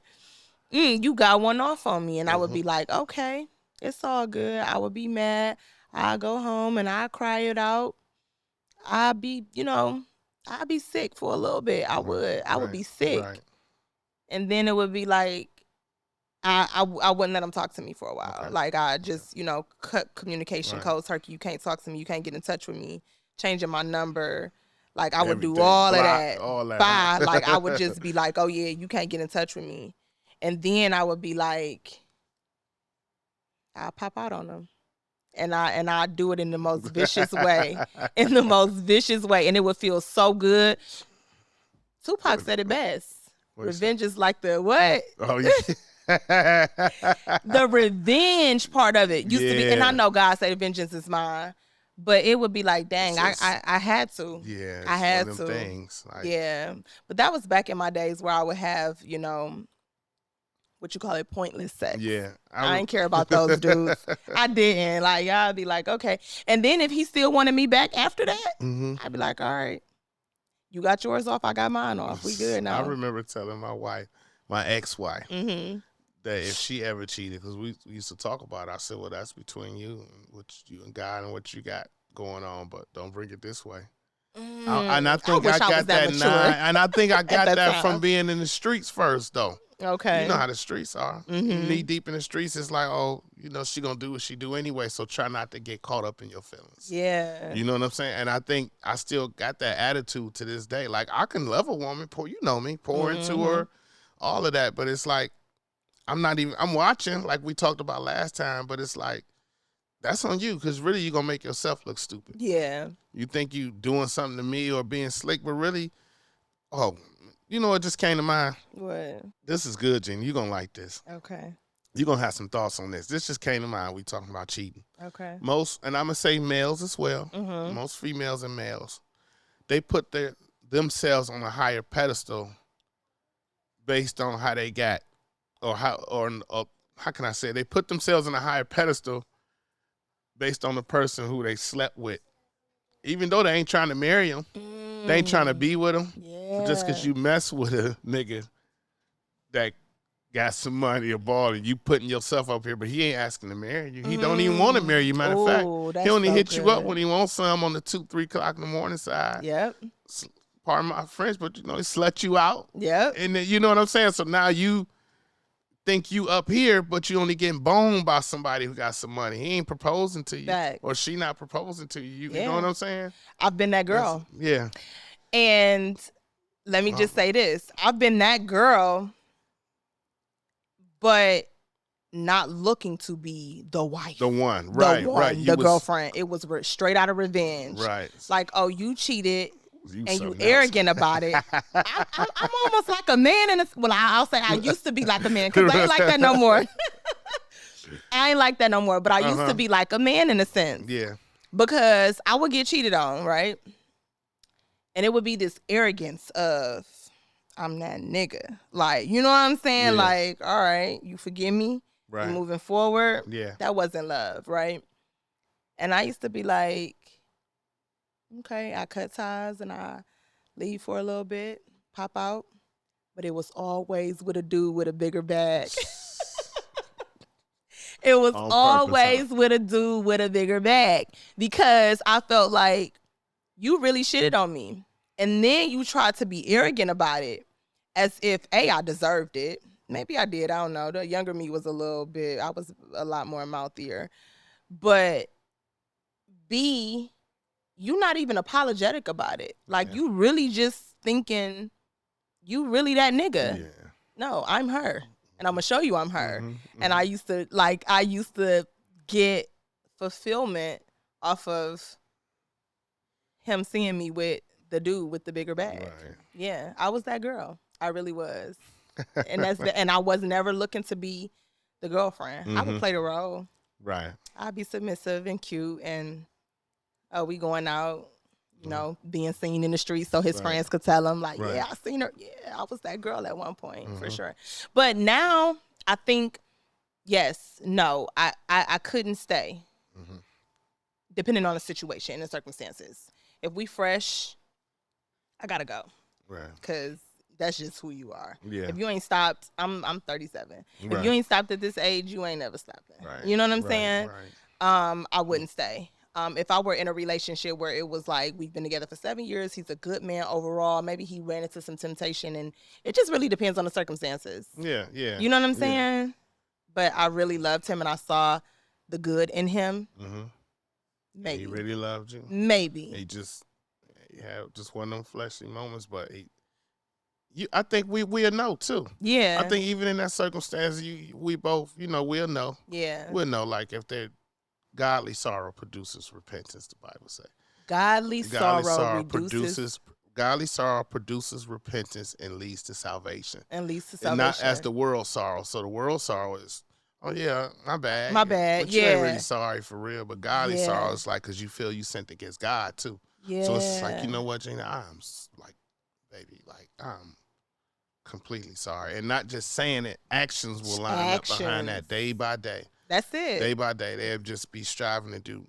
You got one off on me. And I would be like, okay, it's all good. I would be mad. I'll go home and I'll cry it out. I'd be sick for a little bit. I would be sick. Right. And then it would be like, I wouldn't let them talk to me for a while. Okay. Like I just, cut communication cold turkey. You can't talk to me. You can't get in touch with me. Changing my number. Like I would do all of that. Bye. Like I would just be like, oh yeah, you can't get in touch with me. And then I would be like, I'll pop out on them. And I do it in the most vicious way. In the most vicious way. And it would feel so good. Tupac said it best. Revenge is like the what? Oh yeah. The revenge part of it used to be, and I know God said vengeance is mine, but it would be like, dang, I had to. Yeah, I had to. Things, like, yeah, but that was back in my days where I would have, what you call it, pointless sex. Yeah, I didn't care about those dudes. I didn't. Like I'd be like, okay, and then if he still wanted me back after that, I'd be like, all right, you got yours off, I got mine off. We good now. I remember telling my ex-wife, that if she ever cheated, because we used to talk about it, I said, well, that's between you and God and what you got going on, but don't bring it this way. And I I think I wish I was got that that mature nine, and I think I at got that that from time. being in the streets first, though. You know Okay. how the streets are. You knee deep in the streets, it's like, oh, she gonna do what she do anyway. So try not to get caught up in your feelings. Yeah. You know what I'm saying? And I think I still got that attitude to this day. Like I can love a woman, pour into her, all of that. But it's like I'm watching, like we talked about last time. But it's like that's on you, because really you're gonna make yourself look stupid. Yeah. You think you doing something to me or being slick, but really, oh, it just came to mind. What? This is good, Jen. You're gonna like this. Okay. You're gonna have some thoughts on this. This just came to mind. We talking about cheating. Okay. Most, and I'm gonna say males as well. Most females and males, they put themselves on a higher pedestal based on how they got, or how can I say it? They put themselves on a higher pedestal based on the person who they slept with, even though they ain't trying to marry them. They ain't trying to be with them. Yeah. Just because you mess with a nigga that got some money or ball, and you putting yourself up here, but he ain't asking to marry you. He don't even want to marry you. Matter of fact, he only hit you up when he wants some on the 2-3 o'clock in the morning side. Yep. Pardon my French, but he slut you out. Yep. And then, you know what I'm saying? So now you think you up here, but you only getting boned by somebody who got some money. He ain't proposing to you. Facts. Or she not proposing to you. You know what I'm saying? I've been that girl. Yeah. And let me just say this. I've been that girl, but not looking to be the wife. The one. Right, right. The girlfriend. It was straight out of revenge. Right. Like, oh, you cheated. You arrogant about it. I'm almost like a man I'll say I used to be like a man, because I ain't like that no more. I ain't like that no more, but I used to be like a man in a sense. Yeah. Because I would get cheated on, right? And it would be this arrogance of, I'm that nigga. Like, you know what I'm saying? Yeah. Like, all right, you forgive me. Right. You're moving forward. Yeah. That wasn't love, right? And I used to be like, okay, I cut ties and I leave for a little bit, pop out. But it was always with a dude with a bigger bag. It was always with a dude with a bigger bag, because I felt like you really shitted on me. And then you tried to be arrogant about it as if, A, I deserved it. Maybe I did. I don't know. The younger me was I was a lot more mouthier. But B, you not even apologetic about it. Like, you really just thinking you really that nigga. Yeah. No, I'm her. And I'm going to show you I'm her. And I used to get fulfillment off of him seeing me with the dude with the bigger bag. Right. Yeah, I was that girl. I really was. And and I was never looking to be the girlfriend. I would play the role. Right. I'd be submissive and cute, and we going out, being seen in the street so his friends could tell him, like, yeah, I seen her. Yeah, I was that girl at one point, for sure. But now I think, I couldn't stay, depending on the situation and the circumstances. If we fresh, I gotta go. Right. Because that's just who you are. Yeah. If you ain't stopped, I'm 37. Right. If you ain't stopped at this age, you ain't never stopping. Right. You know what I'm saying? Right. I wouldn't stay. If I were in a relationship where it was like, we've been together for 7 years, he's a good man overall, maybe he ran into some temptation, and it just really depends on the circumstances. Yeah, yeah. You know what I'm saying? Yeah. But I really loved him, and I saw the good in him. Maybe. He really loved you? Maybe. He had just one of them fleshly moments, but I think we'll know too. Yeah. I think even in that circumstance, we both, we'll know. Yeah. We'll know, like, if they're godly sorrow produces repentance, the Bible says. Godly sorrow produces repentance and leads to salvation. And not as the world sorrow. So the world sorrow is, oh yeah, my bad. But you ain't really sorry for real. But godly sorrow is like, because you feel you sinned against God too. Yeah. So it's like, you know what, Gina, I'm like, baby, like, I'm completely sorry. And not just saying it, actions will line up behind that day by day. That's it. Day by day, they'll just be striving to do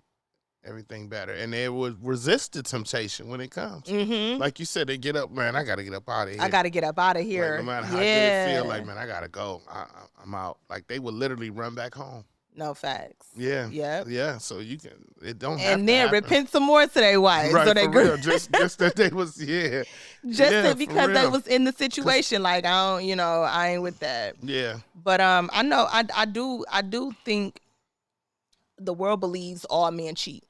everything better. And they would resist the temptation when it comes. Like you said, they get up, man, I got to get up out of here. I got to get up out of here. Like, no matter how good it feel, like, man, I got to go. I'm out. Like, they would literally run back home. No facts. Yeah. Yep. Yeah. So it don't have And to then happen. repent some more to their wives. Right, So they for real. Just that they was, because for they real. was in the situation. Like, I don't, I ain't with that. Yeah. But I know I do think the world believes all men cheat.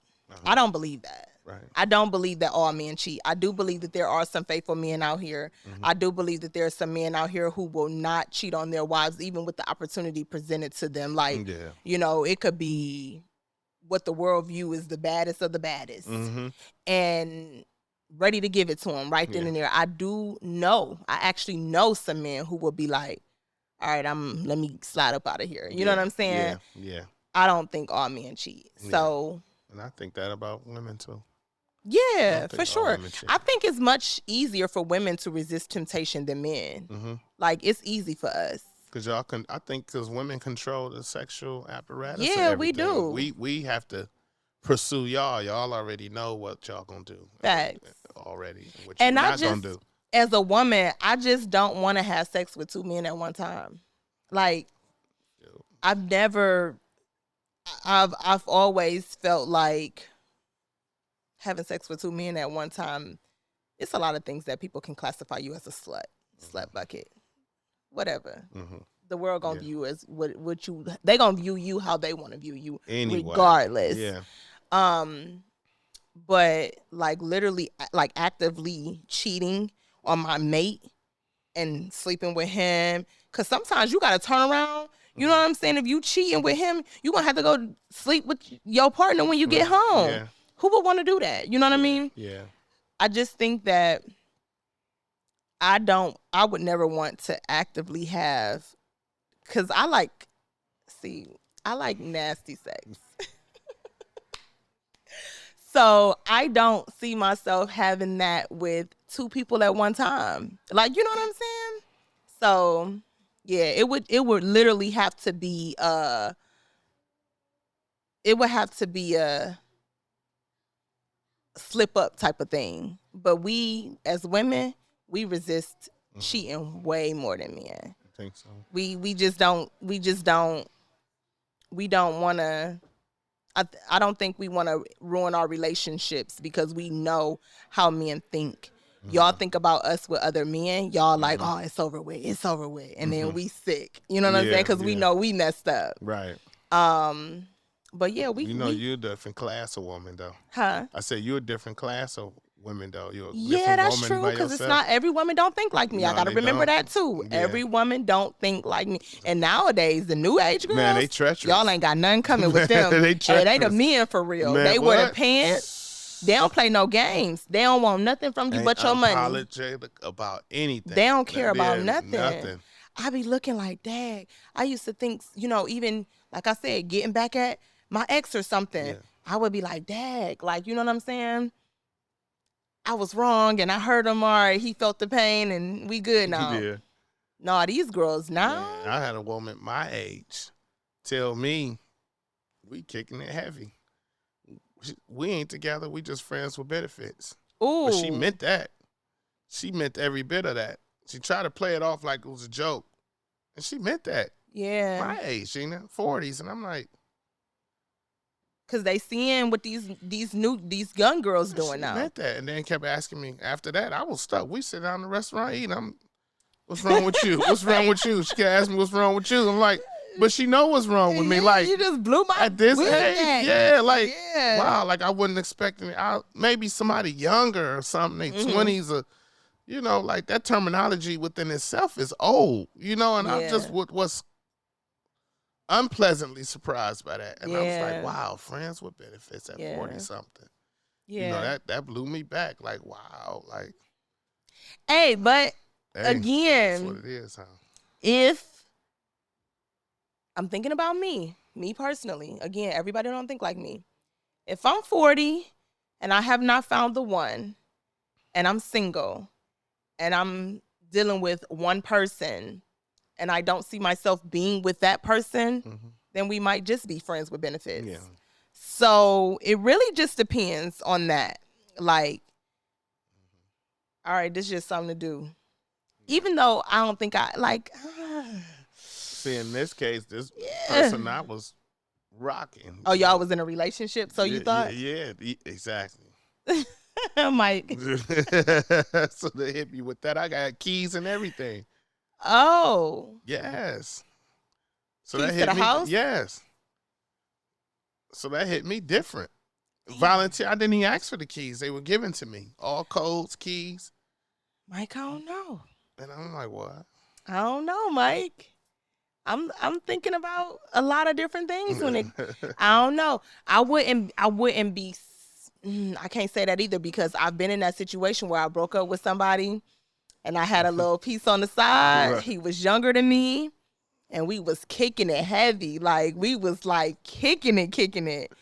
I don't believe that. Right. I don't believe that all men cheat. I do believe that there are some faithful men out here. I do believe that there are some men out here who will not cheat on their wives, even with the opportunity presented to them. Like, it could be what the world view is the baddest of the baddest, and ready to give it to them right then and there. I actually know some men who will be like, all right, let me slide up out of here. You know what I'm saying? Yeah. I don't think all men cheat. So, and I think that about women too. Yeah, for sure. I think it's much easier for women to resist temptation than men. Like, it's easy for us. Because because women control the sexual apparatus. Yeah, we do. We have to pursue y'all. Y'all already know what y'all gonna do. Facts. Already. What you're not gonna do. As a woman, I just don't want to have sex with two men at one time. Like, I've always felt like having sex with two men at one time, it's a lot of things that people can classify you as a slut bucket, whatever. The world gonna view as what you. They gonna view you how they want to view you, regardless. Yeah. But like literally, like actively cheating on my mate and sleeping with him, because sometimes you gotta turn around. You know what I'm saying? If you cheating with him, you gonna have to go sleep with your partner when you get home. Yeah. Who would want to do that? You know what I mean? Yeah. I just think that I would never want to actively have, because I like nasty sex. So I don't see myself having that with two people at one time. Like, you know what I'm saying? So yeah, it would literally have to be a slip up type of thing. But we as women, we resist cheating way more than men. I think so. We just don't want to. I don't think we want to ruin our relationships because we know how men think. Y'all think about us with other men. Y'all like, oh, it's over with. It's over with. And then we sick. You know what I'm saying? Because we know we messed up. Right. But yeah, you're a different class of woman though. Huh? I said you're a different class of women though. That's true, because it's not every woman don't think like me. I gotta remember that too. Yeah. Every woman don't think like me. And nowadays the new age girls, man, they treacherous. Y'all ain't got nothing coming with them. They the men for real. Man, they wear the pants. They don't play no games. They don't want nothing from you but your money. Apologetic about anything. They don't care about nothing. I be looking like, dang. I used to think, even like I said, getting back at my ex or something. Yeah. I would be like, dang, like, you know what I'm saying? I was wrong and I hurt him. All right, he felt the pain and we good now. Yeah. No, these girls now. Man, I had a woman my age tell me we kicking it heavy. We ain't together. We just friends with benefits. Ooh. But she meant that. She meant every bit of that. She tried to play it off like it was a joke. And she meant that. Yeah. My age, 40s. And I'm like, because they seeing what these young girls doing now. She meant that. And then kept asking me. After that, I was stuck. We sit down in the restaurant eating. What's wrong with you? What's wrong with you? She kept asking me what's wrong with you. I'm like, but she know what's wrong with me. Like, you just blew my at this age. Yeah, wow. Like I wasn't expecting it. Maybe somebody younger or something, they 20s or, like that terminology within itself is old, and I just was unpleasantly surprised by that. And I was like, wow, friends with benefits at 40 something. Yeah. That blew me back. Like, wow. Like, hey, but again, that's what it is, huh? If I'm thinking about me personally, again, everybody don't think like me. If I'm 40 and I have not found the one and I'm single and I'm dealing with one person and I don't see myself being with that person, then we might just be friends with benefits. Yeah. So it really just depends on that. Like, all right, this is just something to do. Even though I don't think I like. See, in this case, this person I was rocking. Oh, y'all was in a relationship, so you thought? Yeah, exactly. Mike. So they hit me with that. I got keys and everything. Oh. Yes. So Keys that to hit the me. house? Yes. So that hit me different. Volunteer. I didn't even ask for the keys. They were given to me. All codes, keys. Mike, I don't know. And I'm like, what? I don't know, Mike. I'm thinking about a lot of different things when it. I don't know. I wouldn't be. I can't say that either because I've been in that situation where I broke up with somebody, and I had a little piece on the side. Right. He was younger than me, and we was kicking it heavy. Like we was like kicking it.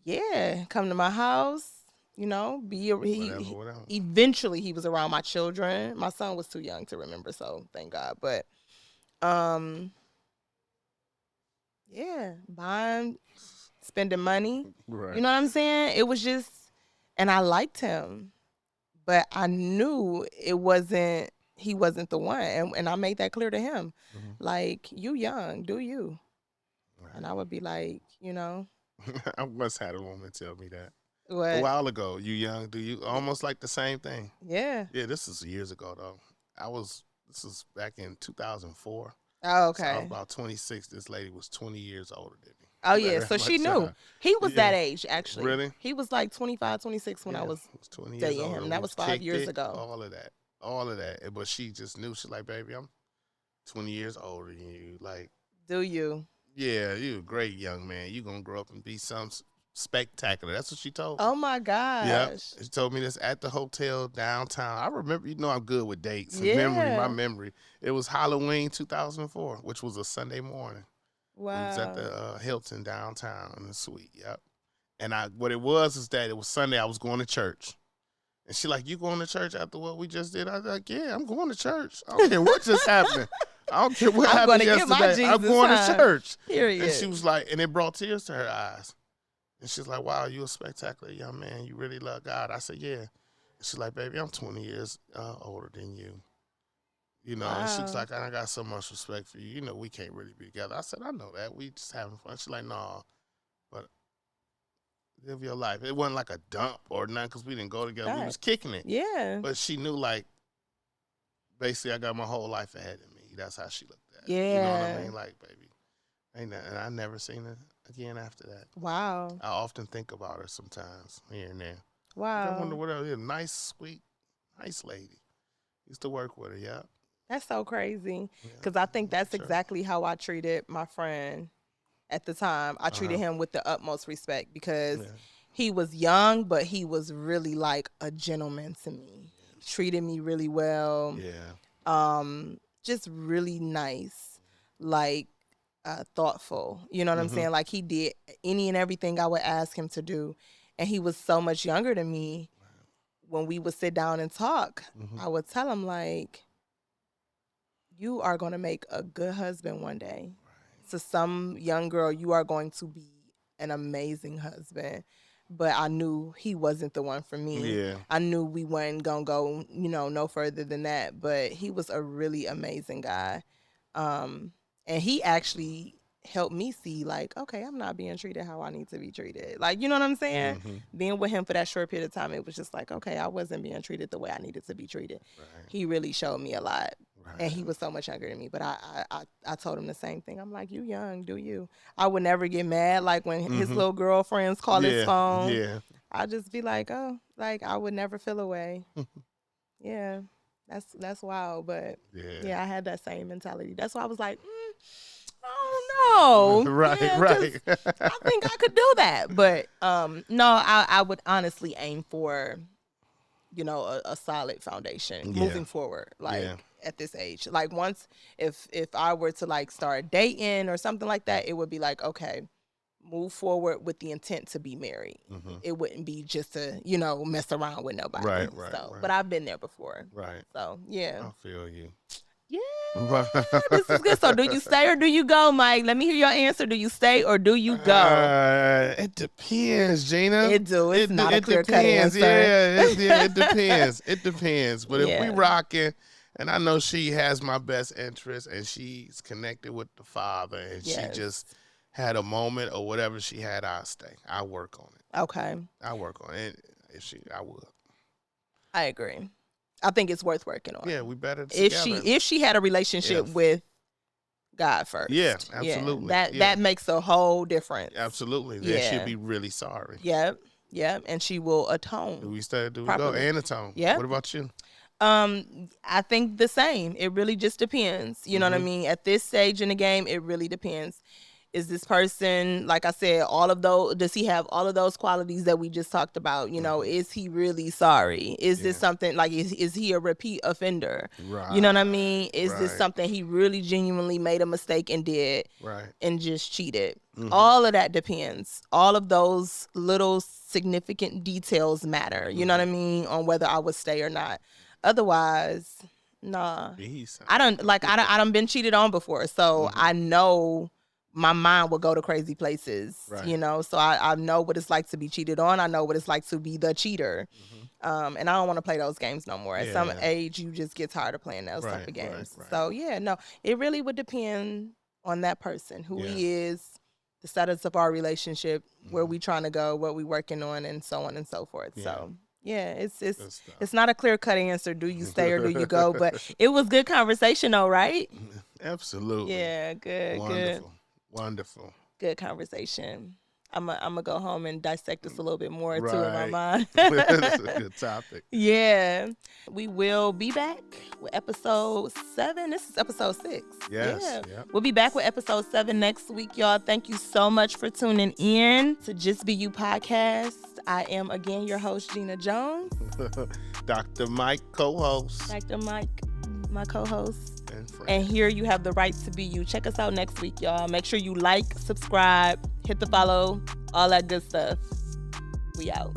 Yeah, come to my house. You know, Whatever. eventually he was around my children. My son was too young to remember, so thank God. But yeah, buying, spending money. Right. You know what I'm saying? It was just, and I liked him, but I knew he wasn't the one, and I made that clear to him. Mm-hmm. Like, you young, do you? Right. And I would be like, you know, I once had a woman tell me that what? a while ago. You young, do you? Almost like the same thing. Yeah. Yeah, this is years ago though. This is back in 2004. Oh, So I was okay. about 26. This lady was 20 years older than me. Oh, yeah. Very So she much knew. He was Yeah. that age, actually. Really? He was like 25, 26 when I was 20 years dating older. him. We That was 5 kicked years it, ago. all of that. But she just knew. She's like, baby, I'm 20 years older than you. Like, Do you? yeah, you a great young man. You gonna grow up and be something spectacular. That's what she told me. Oh, my gosh. Yep. She told me this at the hotel downtown. I remember, I'm good with dates. Yeah. My memory. It was Halloween 2004, which was a Sunday morning. Wow. We was at the Hilton downtown in the suite. Yep. And what it was is that it was Sunday. I was going to church. And she like, you going to church after what we just did? I was like, yeah, I'm going to church. I don't care what just happened. I don't care what happened yesterday. I'm going to church. Period. And she was like, and it brought tears to her eyes. And she's like, wow, you a spectacular young man. You really love God. I said, yeah. And she's like, baby, I'm 20 years older than you. Wow. And she's like, I got so much respect for you. We can't really be together. I said, I know that. We just having fun. She's like, no, but live your life. It wasn't like a dump or nothing because we didn't go together. Right. We was kicking it. Yeah. But she knew, like, basically I got my whole life ahead of me. That's how she looked at it. Yeah. You know what I mean? Like, baby. And I never seen her again after that. Wow. I often think about her sometimes here and there. Wow. I wonder what else. Nice, sweet, nice lady. Used to work with her, yeah. That's so crazy. Because I think that's exactly how I treated my friend at the time. I treated him with the utmost respect because he was young, but he was really like a gentleman to me. Treated me really well. Yeah. Just really nice. Like, thoughtful. You know what I'm saying? Like, he did any and everything I would ask him to do. And he was so much younger than me. When we would sit down and talk, I would tell him, like, you are going to make a good husband one day. Right. To some young girl, you are going to be an amazing husband. But I knew he wasn't the one for me. Yeah. I knew we weren't going to go, no further than that. But he was a really amazing guy. And he actually helped me see, like, okay, I'm not being treated how I need to be treated. Like, you know what I'm saying? Being with him for that short period of time, it was just like, okay, I wasn't being treated the way I needed to be treated. Right. He really showed me a lot. Right. And he was so much younger than me. But I told him the same thing. I'm like, you young, do you? I would never get mad. Like, when his little girlfriends call his phone, I'd just be like, oh, like, I would never feel away. Yeah. That's wild. But, yeah, I had that same mentality. That's why I was like, oh no, right. I think I could do that, but no, I would honestly aim for, a solid foundation moving forward, like at this age. Like, once if I were to like start dating or something like that, it would be like, okay, move forward with the intent to be married. It wouldn't be just to mess around with nobody. Right. But I've been there before. Right. So yeah. I feel you. Yeah, this is good. So, do you stay or do you go, Mike? Let me hear your answer. Do you stay or do you go? It depends, Gina. It's not a clear-cut answer. Yeah, it depends. It depends. But if we rocking, and I know she has my best interest, and she's connected with the Father, and she just had a moment or whatever she had, I'll stay. I'll work on it. Okay. I'll work on it. I would. I agree. I think it's worth working on. Yeah, we better together. If she had a relationship with God first. Yeah, absolutely. That makes a whole difference. Absolutely. Then she'll be really sorry. Yep. And she will atone. Do we go and atone? Yeah. What about you? I think the same. It really just depends. You know what I mean? At this stage in the game, it really depends. Is this person, like I said, does he have all of those qualities that we just talked about? You know, is he really sorry? Is this something, like, is he a repeat offender? Right. You know what I mean? Is this something he really genuinely made a mistake and did and just cheated? All of that depends. All of those little significant details matter, you know what I mean, on whether I would stay or not. Otherwise, nah. I done been cheated on before, so I know my mind will go to crazy places, you know, so I know what it's like to be cheated on. I know what it's like to be the cheater. And I don't want to play those games no more. At some age, you just get tired of playing those type of games. So, no, it really would depend on that person, who he is, the status of our relationship, where we trying to go, what we working on, and so on and so forth. So, it's not a clear-cut answer, do you stay or do you go? But it was good conversation, though, right? Absolutely. Yeah, good. Wonderful. Good conversation. I'm gonna go home and dissect this a little bit more too in my mind. That's a good topic. Yeah. We will be back with episode 7. This is episode 6. Yes. Yeah. We'll be back with episode 7 next week, y'all. Thank you so much for tuning in to Just Be You podcast. I am again your host, Gina Jones. Dr. Mike, co-host. Dr. Mike, my co-host. And here you have the right to be you. Check us out next week, y'all. Make sure you like, subscribe, hit the follow, all that good stuff. We out.